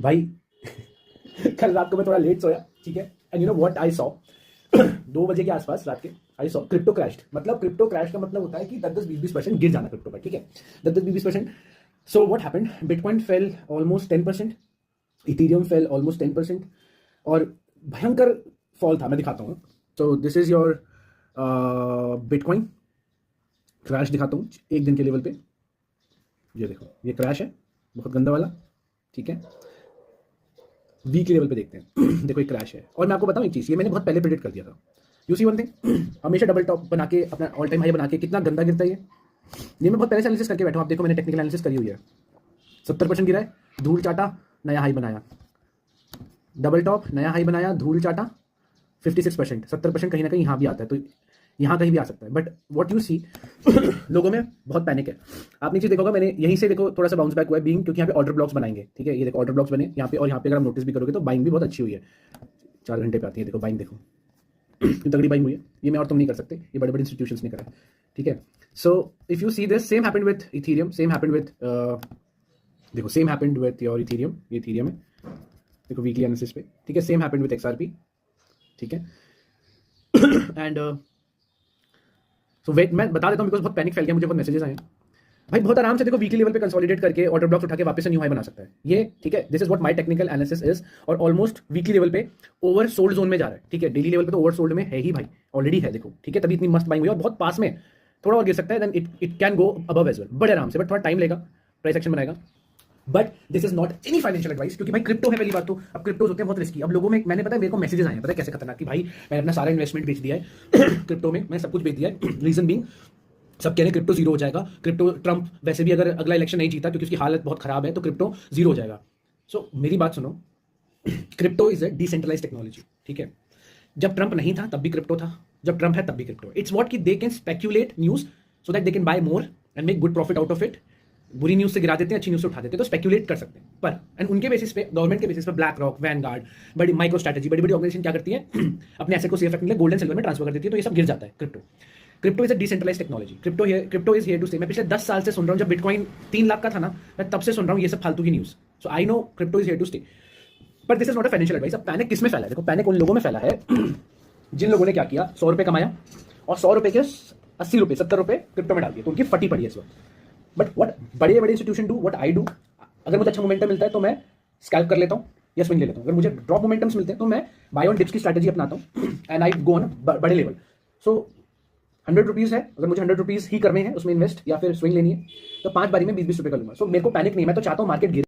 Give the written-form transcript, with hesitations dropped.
भाई कल रात को मैं थोड़ा लेट सोया, ठीक है, and you know what I saw 2 बजे के आसपास रात के आई सॉ क्रिप्टो क्रैश्ड। मतलब क्रिप्टो क्रैश का मतलब होता है कि 10-20% गिर जाना क्रिप्टो पर, ठीक है, 10-20%। So what happened, bitcoin fail almost 10%, Ethereum fail almost 10%, और भयंकर फॉल था। मैं दिखाता हूँ। तो this is your bitcoin crash, दिखाता हूँ एक दिन के लेवल पे। ये देखो, ये क्रैश है बहुत गंदा वाला, ठीक है। वीक लेवल पे देखते हैं देखो, एक क्रैश है। और मैं आपको बताऊं एक चीज़, ये मैंने बहुत पहले प्रेडिक्ट कर दिया था। यू सी वन थिंग, हमेशा डबल टॉप बना के अपना ऑल टाइम हाई बना के कितना गंदा गिरता है ये मैं बहुत पहले से एनालिसिस करके बैठा हूँ। आप देखो, मैंने टेक्निकल एनालिसिस करी हुई है। 70% गिरा है, धूल चाटा, नया हाई बनाया, डबल टॉप, नया हाई बनाया, धूल चाटा, 56%, 70% कहीं ना कहीं यहाँ भी आता है, तो यहाँ कहीं भी आ सकता है। बट वॉट यू सी लोगों में बहुत पैनिक है। आपने चीज देखा होगा, मैंने यहीं से देखो थोड़ा सा बाउंस बैक हुआ है बीइंग, क्योंकि यहाँ पे ऑर्डर ब्लॉक्स बनाएंगे, ठीक है। ये देखो ऑर्डर ब्लॉक्स बने यहाँ पे, और यहाँ पे अगर आप नोटिस भी करोगे तो बाइंग भी बहुत अच्छी हुई है। 4 घंटे पे आती है, देखो बाइंग, देखो तगड़ी बाइंग हुई है। ये मैं और तुम नहीं कर सकते, ये बड़े बड़े इंस्टीट्यूशंस ने करा है, ठीक है। So if you see this, same happened with Ethereum, same happened with देखो, same happened with your Ethereum, ये इथेरियम है, देखो वीकली एनालिसिस पे, ठीक है। सेम हैपेंड विथ एक्सआरपी, ठीक है। एंड सो वेट, मैं बता देता हूँ बिकॉज बहुत पैनिक फैल गया, मुझे बहुत मैसेजेस आए हैं। भाई बहुत आराम से देखो, वीकली लेवल पे कंसोलिडेट करके ऑर्डर ब्लॉक्स उठा के वापस से न्यू हाई बना सकता है ये, ठीक है। This is what my technical analysis is. और ऑलमोस्ट वीकली लेवल पे ओवर सोल्ड जोन में जा रहा है, ठीक है। डेली लेवल पे तो ओवर सोल्ड में है ही भाई, ऑलरेडी है, देखो, ठीक है। तभी इतनी मस्त बाइंग हुई है, और बहुत पास में थोड़ा और गिर सकता है, then it can go above as well, बड़े आराम से, बट थोड़ा टाइम लेगा, प्राइस एक्शन बनाएगा। But this is not any financial advice, क्योंकि भाई क्रिप्टो है, पहली बात तो। अब क्रिप्टोज होते हैं बहुत रिस्की। अब लोगों में, मैंने पता है, मेरे को मैसेजेस आए हैं, पता है कैसे खतरनाक, कि भाई मैंने अपना सारा इन्वेस्टमेंट बेच दिया है क्रिप्टो में, मैं सब कुछ बेच दिया है। रीजन बीइंग, सब कह रहे हैं क्रिप्टो जीरो हो जाएगा, क्रिप्टो, ट्रंप वैसे भी अगर अगला इलेक्शन नहीं जीता क्योंकि उसकी हालत बहुत खराब है, तो क्रिप्टो जीरो हो जाएगा। सो मेरी बात सुनो, crypto is a decentralize technology, ठीक है। जब ट्रंप नहीं था तब भी क्रिप्टो था, जब ट्रंप है तब भी क्रिप्टो। इट्स व्हाट कि they can speculate news so that they can buy more and make good profit out of it. बुरी न्यूज से गिरा देते हैं, अच्छी न्यूज से उठा देते हैं, तो स्पेक्यूलेट कर सकते हैं। पर एंड उनके बेसिस पे, गवर्नमेंट के बेसिस पे, ब्लैक रॉक, वैनगार्ड, बड़ी माइक्रो स्ट्रैटेजी, बड़ी बड़ी ऑर्गेनाइजेशन क्या करती है अपने एसेट को सेफ रखने के लिए गोल्ड एंड सिल्वर में ट्रांसफर कर देती है, तो ये सब गिर जाता है crypto. Crypto is a decentralize technology, crypto is here to stay. मैं पिछले 10 साल से सुन रहा हूँ, जब बिटकॉइन 3 लाख का था ना, मैं तब से सुन रहा हूँ ये सब फालतू की news. So I know crypto is here to stay, but this is not a financial advice. अब पैनिक किस में फैला है, देखो पैनिक उन लोगों में फैला है जिन लोगों ने क्या किया, 100 रुपए कमाया और 100 रुपए के 80 रुपए, 70 रुपए क्रिप्टो में डाल दिए, तो उनकी फटी पड़ी है इस वक्त। बट व्हाट बड़े बड़े institution do, what I do, अगर मुझे अच्छा मोमेंटम मिलता है तो मैं स्कैल्प कर लेता हूँ या स्विंग ले लेता हूँ। अगर मुझे ड्रॉप मोमेंटम्स मिलते हैं तो मैं बाय ऑन डिप्स की स्ट्रैटेजी अपनाता हूँ एंड आई गो ऑन बड़े लेवल। सो 100 रुपीज़ है, अगर मुझे 100 रुपीज़ ही करने हैं उसमें इन्वेस्ट, या फिर स्विंग लेनी है, तो 5 बारी में 20-20 रुपए कर लूंगा। सो मेरे को पैनिक नहीं, मैं तो चाहता हूँ मार्केट गिरे।